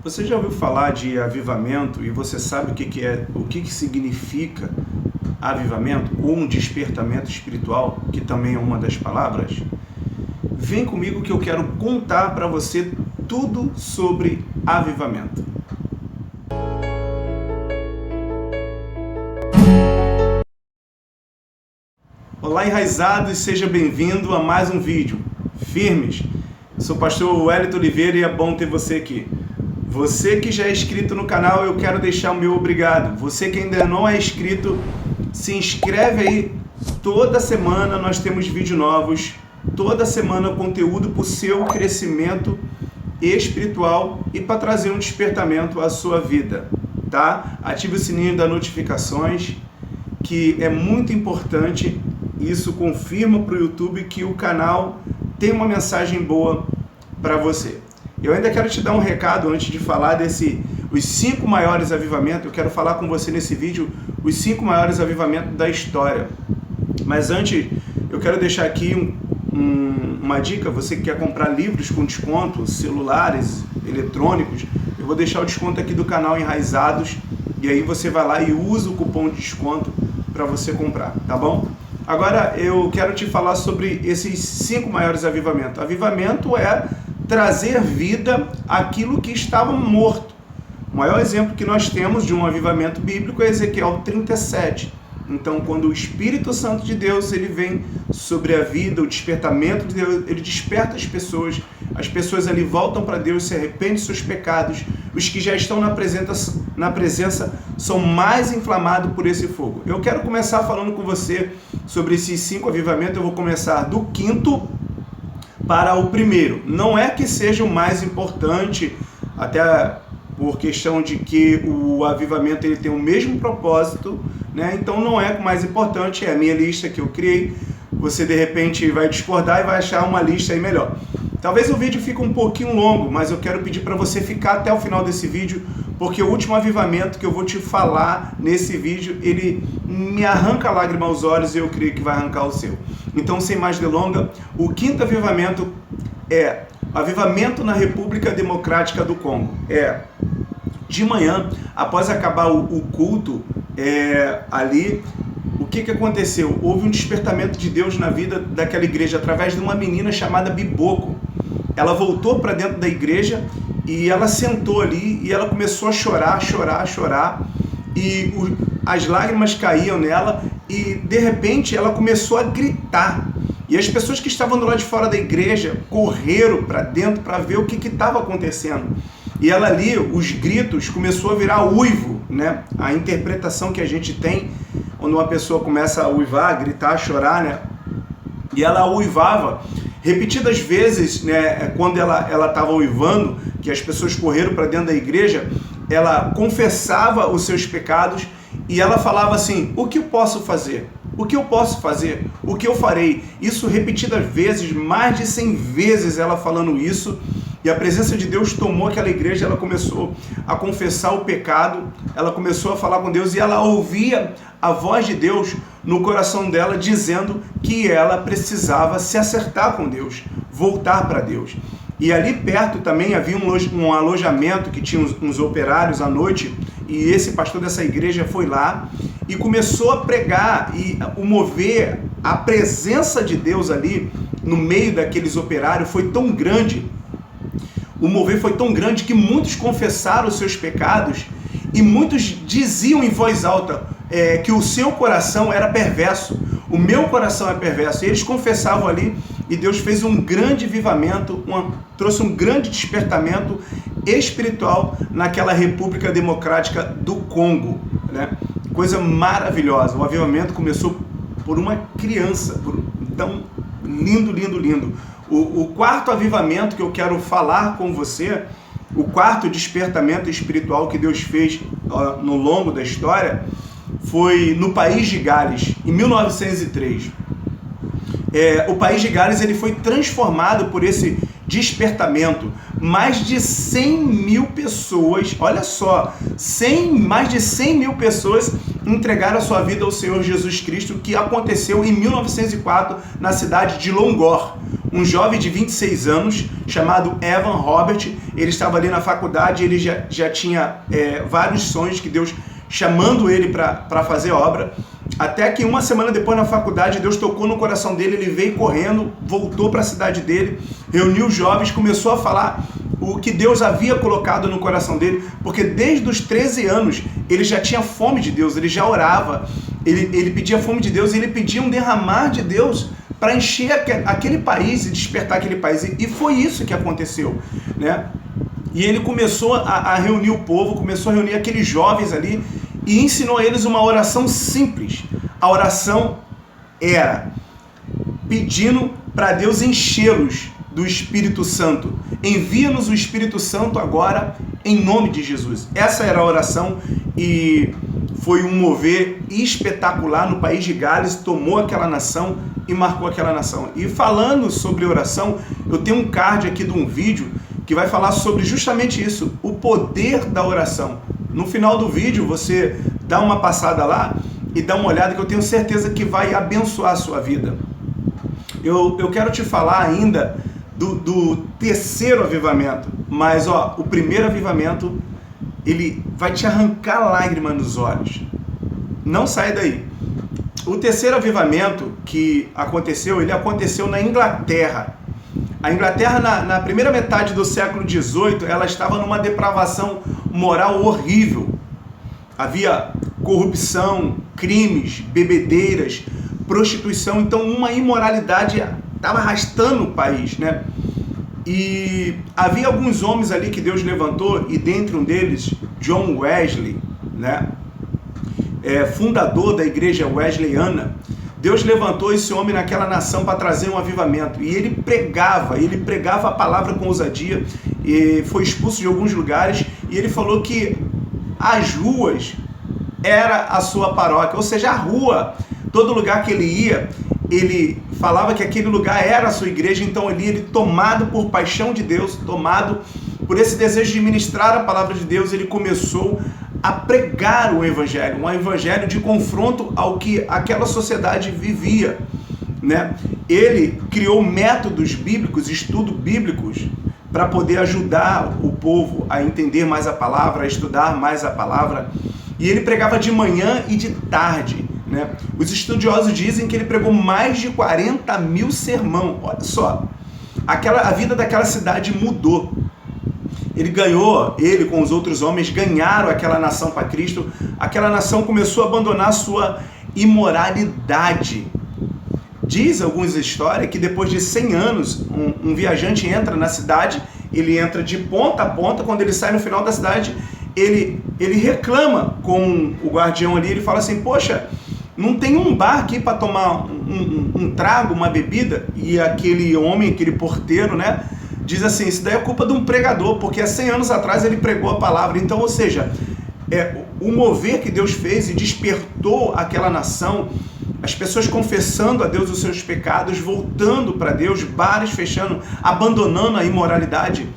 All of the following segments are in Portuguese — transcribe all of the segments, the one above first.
Você já ouviu falar de avivamento e você sabe o que significa avivamento ou um despertamento espiritual, que também é uma das palavras? Vem comigo que eu quero contar para você tudo sobre avivamento. Olá, enraizados, seja bem-vindo a mais um vídeo. Firmes, eu sou o pastor Wellington Oliveira e é bom ter você aqui. Você que já é inscrito no canal, eu quero deixar o meu obrigado. Você que ainda não é inscrito, se inscreve aí. Toda semana nós temos vídeos novos, toda semana conteúdo para o seu crescimento espiritual e para trazer um despertamento à sua vida, tá? Ative o sininho das notificações, que é muito importante. Isso confirma para o YouTube que o canal tem uma mensagem boa para você. Eu ainda quero te dar um recado antes de falar os 5 maiores avivamentos. Eu quero falar com você nesse vídeo os 5 maiores avivamentos da história. Mas antes, eu quero deixar aqui uma dica. Você que quer comprar livros com desconto, celulares, eletrônicos, eu vou deixar o desconto aqui do canal Enraizados. E aí você vai lá e usa o cupom de desconto para você comprar, tá bom? Agora eu quero te falar sobre esses 5 maiores avivamentos. Avivamento é trazer vida àquilo que estava morto. O maior exemplo que nós temos de um avivamento bíblico é Ezequiel 37. Então, quando o Espírito Santo de Deus ele vem sobre a vida, o despertamento de Deus, ele desperta as pessoas ali voltam para Deus, se arrependem de seus pecados. Os que já estão na presença são mais inflamados por esse fogo. Eu quero começar falando com você sobre esses 5 avivamentos. Eu vou começar do 5º para o 1º. Não é que seja o mais importante, até por questão de que o avivamento ele tem o mesmo propósito, né? Então não é o mais importante, é a minha lista que eu criei. Você de repente vai discordar e vai achar uma lista aí melhor. Talvez o vídeo fique um pouquinho longo, mas eu quero pedir para você ficar até o final desse vídeo, porque o último avivamento que eu vou te falar nesse vídeo, ele me arranca lágrima aos olhos e eu creio que vai arrancar o seu. Então, sem mais delongas, o 5º avivamento é avivamento na República Democrática do Congo. De manhã, após acabar o culto ali, o que aconteceu? Houve um despertamento de Deus na vida daquela igreja através de uma menina chamada Biboko. Ela voltou para dentro da igreja e ela sentou ali e ela começou a chorar, e as lágrimas caíam nela e de repente ela começou a gritar. E as pessoas que estavam do lado de fora da igreja correram para dentro para ver o que estava acontecendo. E ela ali, os gritos, começou a virar uivo, né? A interpretação que a gente tem quando uma pessoa começa a uivar, a gritar, a chorar, né? E ela uivava repetidas vezes, né? Quando ela estava uivando, que as pessoas correram para dentro da igreja, ela confessava os seus pecados e ela falava assim: o que eu posso fazer? O que eu posso fazer? O que eu farei? Isso repetidas vezes, mais de 100 vezes ela falando isso. E a presença de Deus tomou aquela igreja, ela começou a confessar o pecado, ela começou a falar com Deus e ela ouvia a voz de Deus no coração dela dizendo que ela precisava se acertar com Deus, voltar para Deus. E ali perto também havia um alojamento que tinha uns operários à noite, e esse pastor dessa igreja foi lá e começou a pregar, e o mover, a presença de Deus ali no meio daqueles operários foi tão grande. O mover foi tão grande que muitos confessaram os seus pecados e muitos diziam em voz alta que o seu coração era perverso, o meu coração é perverso. E eles confessavam ali e Deus fez um grande avivamento, trouxe um grande despertamento espiritual naquela República Democrática do Congo, né? Coisa maravilhosa. O avivamento começou por uma criança, então lindo. O 4º avivamento que eu quero falar com você, o 4º despertamento espiritual que Deus fez no longo da história, foi no país de Gales, em 1903. O país de Gales ele foi transformado por esse despertamento. Mais de 100 mil pessoas, olha só, mais de 100 mil pessoas entregaram a sua vida ao Senhor Jesus Cristo, que aconteceu em 1904 na cidade de Longor. um jovem de 26 anos chamado Evan Robert. Ele estava ali na faculdade, ele já tinha vários sonhos que Deus chamando ele para fazer obra, até que uma semana depois na faculdade Deus tocou no coração dele, ele veio correndo, voltou para a cidade dele, reuniu os jovens, começou a falar o que Deus havia colocado no coração dele, porque desde os 13 anos ele já tinha fome de Deus, ele já orava, ele pedia fome de Deus, ele pedia um derramar de Deus para encher aquele país e despertar aquele país, e foi isso que aconteceu, né? E ele começou a reunir o povo, começou a reunir aqueles jovens ali e ensinou a eles uma oração simples. A oração era pedindo para Deus enchê-los do Espírito Santo. Envia-nos o Espírito Santo agora, em nome de Jesus. Essa era a oração e foi um mover espetacular no país de Gales, tomou aquela nação e marcou aquela nação. E falando sobre oração, eu tenho um card aqui de um vídeo que vai falar sobre justamente isso, o poder da oração. No final do vídeo, você dá uma passada lá e dá uma olhada que eu tenho certeza que vai abençoar a sua vida. Eu quero te falar ainda do terceiro avivamento, mas o primeiro avivamento, ele vai te arrancar lágrimas nos olhos. Não sai daí. O terceiro avivamento que aconteceu, ele aconteceu na Inglaterra. A Inglaterra, na primeira metade do século XVIII, ela estava numa depravação moral horrível. Havia corrupção, crimes, bebedeiras, prostituição, então uma imoralidade estava arrastando o país, né? E havia alguns homens ali que Deus levantou, e dentre um deles, John Wesley, né? Fundador da igreja wesleyana. Deus levantou esse homem naquela nação para trazer um avivamento, e ele pregava a palavra com ousadia, e foi expulso de alguns lugares, e ele falou que as ruas era a sua paróquia, ou seja, a rua, todo lugar que ele ia, ele falava que aquele lugar era a sua igreja. Então ele tomado por paixão de Deus, tomado por esse desejo de ministrar a palavra de Deus, ele começou a pregar o evangelho, um evangelho de confronto ao que aquela sociedade vivia, né? Ele criou métodos bíblicos, estudos bíblicos, para poder ajudar o povo a entender mais a palavra, a estudar mais a palavra. E ele pregava de manhã e de tarde, né? Os estudiosos dizem que ele pregou mais de 40 mil sermões. Olha só, a vida daquela cidade mudou. Ele com os outros homens ganharam aquela nação para Cristo. Aquela nação começou a abandonar sua imoralidade. Diz algumas histórias que depois de 100 anos, um viajante entra na cidade, ele entra de ponta a ponta, quando ele sai no final da cidade, ele reclama com o guardião ali, ele fala assim: poxa, não tem um bar aqui para tomar um trago, uma bebida? E aquele homem, aquele porteiro, né, diz assim: isso daí é culpa de um pregador, porque há 100 anos atrás ele pregou a palavra. Então, ou seja, o mover que Deus fez e despertou aquela nação, as pessoas confessando a Deus os seus pecados, voltando para Deus, bares fechando, abandonando a imoralidade.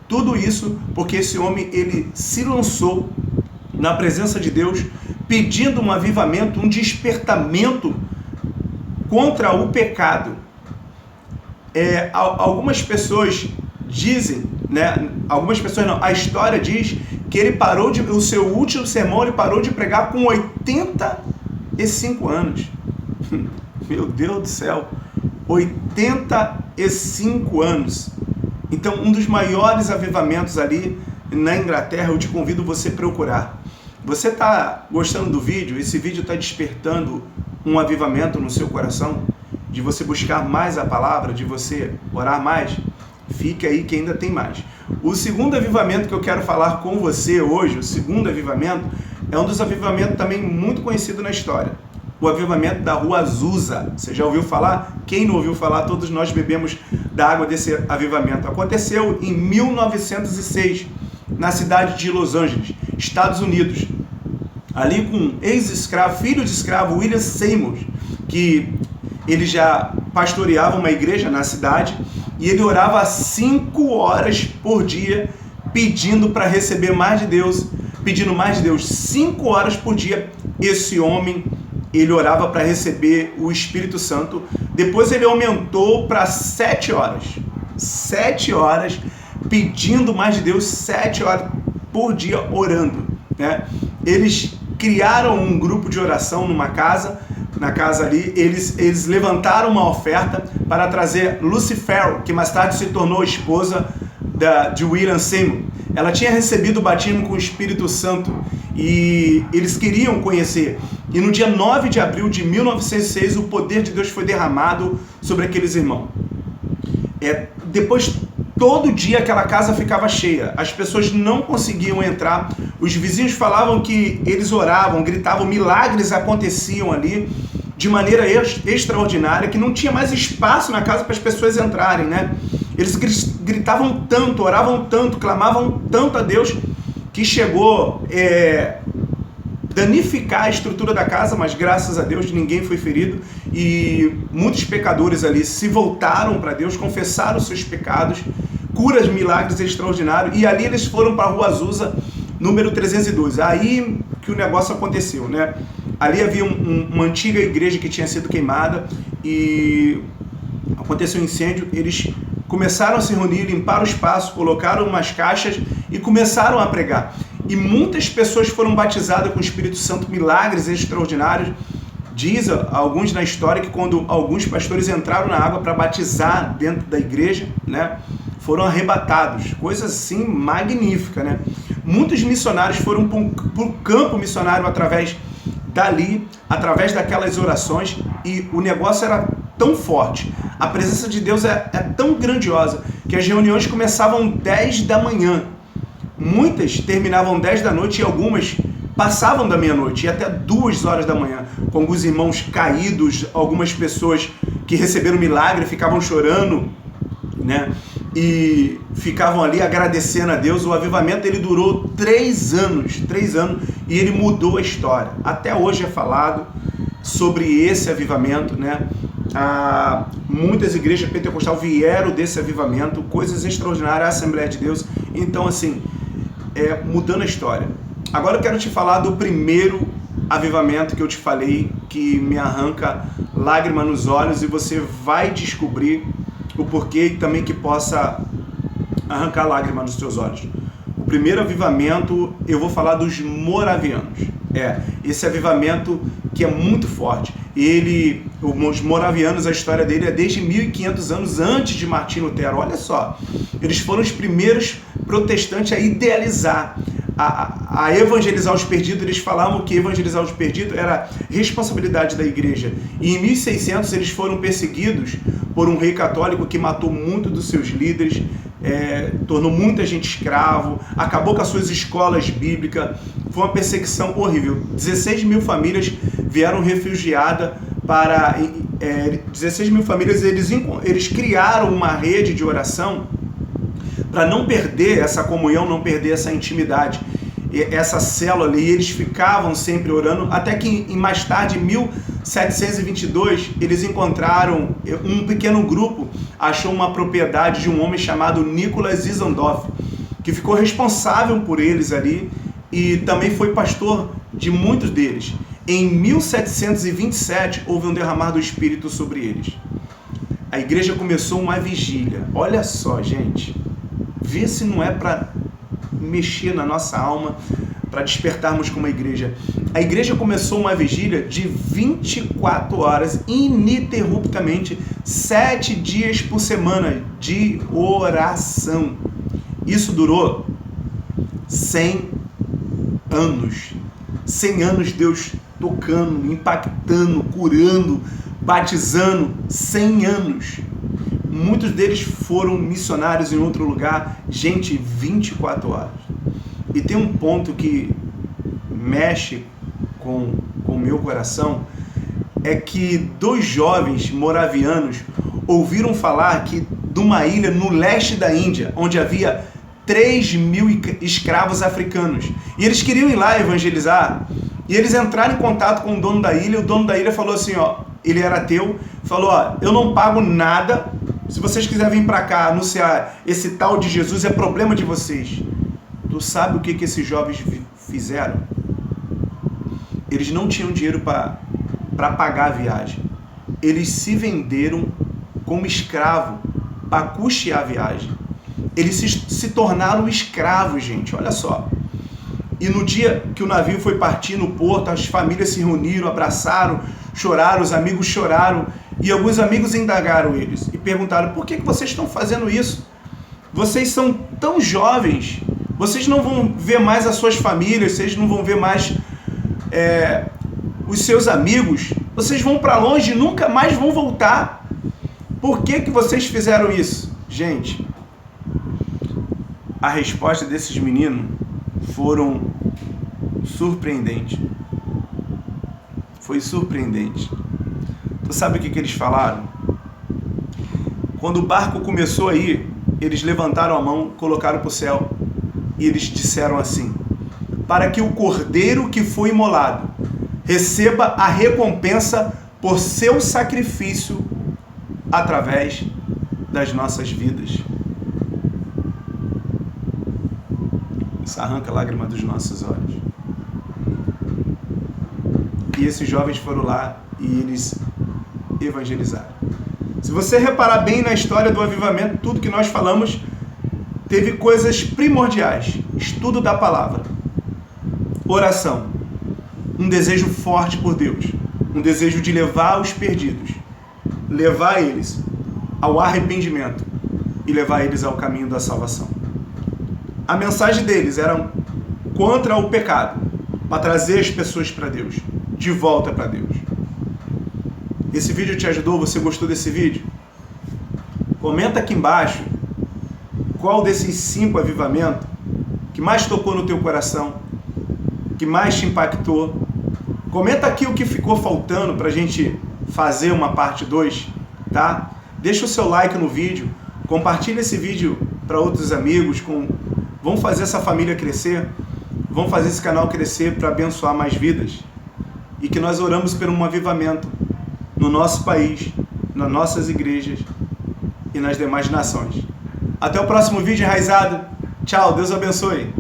Tudo isso porque esse homem, ele se lançou na presença de Deus, pedindo um avivamento, um despertamento contra o pecado. Algumas pessoas dizem, né? Algumas pessoas não, a história diz que ele parou o seu último sermão, ele parou de pregar com 85 anos. Meu Deus do céu, 85 anos. Então, um dos maiores avivamentos ali na Inglaterra, eu te convido você a procurar. Você está gostando do vídeo? Esse vídeo está despertando um avivamento no seu coração? De você buscar mais a palavra, de você orar mais? Fique aí que ainda tem mais. O segundo avivamento que eu quero falar com você hoje, o segundo avivamento, é um dos avivamentos também muito conhecido na história. O avivamento da Rua Azusa. Você já ouviu falar? Quem não ouviu falar, todos nós bebemos da água desse avivamento. Aconteceu em 1906, na cidade de Los Angeles, Estados Unidos. Ali com um ex-escravo, filho de escravo, William Seymour, que ele já pastoreava uma igreja na cidade, e ele orava 5 horas por dia, pedindo para receber mais de Deus, pedindo mais de Deus. 5 horas por dia, esse homem ele orava para receber o Espírito Santo. Depois ele aumentou para 7 horas. 7 horas pedindo mais de Deus, 7 horas por dia orando, né? Eles criaram um grupo de oração numa casa, na casa ali, eles levantaram uma oferta para trazer Lucy Farrell, que mais tarde se tornou esposa de William Seymour. Ela tinha recebido o batismo com o Espírito Santo e eles queriam conhecer. E no dia 9 de abril de 1906, o poder de Deus foi derramado sobre aqueles irmãos. Depois, todo dia aquela casa ficava cheia. As pessoas não conseguiam entrar. Os vizinhos falavam que eles oravam, gritavam, milagres aconteciam ali de maneira extraordinária, que não tinha mais espaço na casa para as pessoas entrarem, né? Eles gritavam tanto, oravam tanto, clamavam tanto a Deus, que chegou danificar a estrutura da casa, mas graças a Deus ninguém foi ferido e muitos pecadores ali se voltaram para Deus, confessaram seus pecados, curas, milagres extraordinários, e ali eles foram para a Rua Azusa, número 312. Aí que o negócio aconteceu, né? Ali havia uma antiga igreja que tinha sido queimada e aconteceu um incêndio. Eles começaram a se reunir, limparam o espaço, colocaram umas caixas e começaram a pregar. E muitas pessoas foram batizadas com o Espírito Santo, milagres extraordinários. Diz alguns na história que quando alguns pastores entraram na água para batizar dentro da igreja, né, foram arrebatados. Coisa assim magnífica, né? Muitos missionários foram para o campo missionário através dali, através daquelas orações, e o negócio era tão forte. A presença de Deus é tão grandiosa que as reuniões começavam 10 da manhã. Muitas terminavam 10 da noite e algumas passavam da meia-noite e até 2 horas da manhã, com alguns irmãos caídos, algumas pessoas que receberam milagre ficavam chorando, né? E ficavam ali agradecendo a Deus. O avivamento ele durou 3 anos, e ele mudou a história. Até hoje é falado sobre esse avivamento, né? Muitas igrejas pentecostais vieram desse avivamento, coisas extraordinárias, a Assembleia de Deus. Então, assim, mudando a história. Agora eu quero te falar do primeiro avivamento que eu te falei, que me arranca lágrima nos olhos, e você vai descobrir o porquê e também que possa arrancar lágrima nos teus olhos. O primeiro avivamento, eu vou falar dos moravianos. Esse avivamento que é muito forte. Os moravianos, a história dele é desde 1500 anos antes de Martinho Lutero. Olha só, eles foram os primeiros protestantes a idealizar, a evangelizar os perdidos. Eles falavam que evangelizar os perdidos era responsabilidade da igreja. E em 1600 eles foram perseguidos por um rei católico que matou muito dos seus líderes, tornou muita gente escravo, acabou com as suas escolas bíblicas. Foi uma perseguição horrível. 16 mil famílias vieram refugiadas para... 16 mil famílias, eles criaram uma rede de oração para não perder essa comunhão, não perder essa intimidade, essa célula ali. Eles ficavam sempre orando, até que mais tarde, em 1722, eles encontraram um pequeno grupo, achou uma propriedade de um homem chamado Nicholas Isendorf, que ficou responsável por eles ali e também foi pastor de muitos deles. Em 1727, houve um derramar do Espírito sobre eles. A igreja começou uma vigília. Olha só, gente, vê se não é para mexer na nossa alma, para despertarmos como igreja. A igreja começou uma vigília de 24 horas, ininterruptamente, 7 dias por semana de oração. Isso durou 100 anos. 100 anos Deus tocando, impactando, curando, batizando. 100 anos. Muitos deles foram missionários em outro lugar. Gente, 24 horas. E tem um ponto que mexe com o meu coração, é que 2 jovens moravianos ouviram falar que de uma ilha no leste da Índia, onde havia 3.000 escravos africanos. E eles queriam ir lá evangelizar. E eles entraram em contato com o dono da ilha. O dono da ilha falou assim, ele era ateu, falou, eu não pago nada. Se vocês quiserem vir para cá anunciar esse tal de Jesus, é problema de vocês. Tu sabe o que esses jovens fizeram? Eles não tinham dinheiro para para pagar a viagem. Eles se como escravo para custear a viagem. Eles se tornaram escravos, gente, olha só. E no dia que o navio foi partir no porto, as famílias se reuniram, abraçaram, choraram, os amigos choraram, e alguns amigos indagaram eles e perguntaram: por que vocês estão fazendo isso? Vocês são tão jovens, vocês não vão ver mais as suas famílias, vocês não vão ver mais os seus amigos, vocês vão para longe e nunca mais vão voltar. Por que vocês fizeram isso? Gente, a resposta desses meninos foram surpreendentes. Foi surpreendente. Tu sabe o que eles falaram? Quando o barco começou a ir, eles levantaram a mão, colocaram para o céu e eles disseram assim: para que o cordeiro que foi imolado receba a recompensa por seu sacrifício através das nossas vidas. Isso arranca a lágrima dos nossos olhos. E esses jovens foram lá e eles evangelizaram. Se você reparar bem na história do avivamento, tudo que nós falamos teve coisas primordiais: estudo da palavra, oração, um desejo forte por Deus, um desejo de levar os perdidos, levar eles ao arrependimento e levar eles ao caminho da salvação. A mensagem deles era contra o pecado, para trazer as pessoas para Deus, de volta para Deus. Esse vídeo te ajudou? Você gostou desse vídeo? Comenta aqui embaixo qual desses 5 avivamentos que mais tocou no teu coração, que mais te impactou. Comenta aqui o que ficou faltando para a gente fazer uma parte 2, tá? Deixa o seu like no vídeo, compartilha esse vídeo para outros amigos, vamos fazer essa família crescer, vamos fazer esse canal crescer para abençoar mais vidas. E que nós oramos por um avivamento no nosso país, nas nossas igrejas e nas demais nações. Até o próximo vídeo, enraizado. Tchau, Deus abençoe.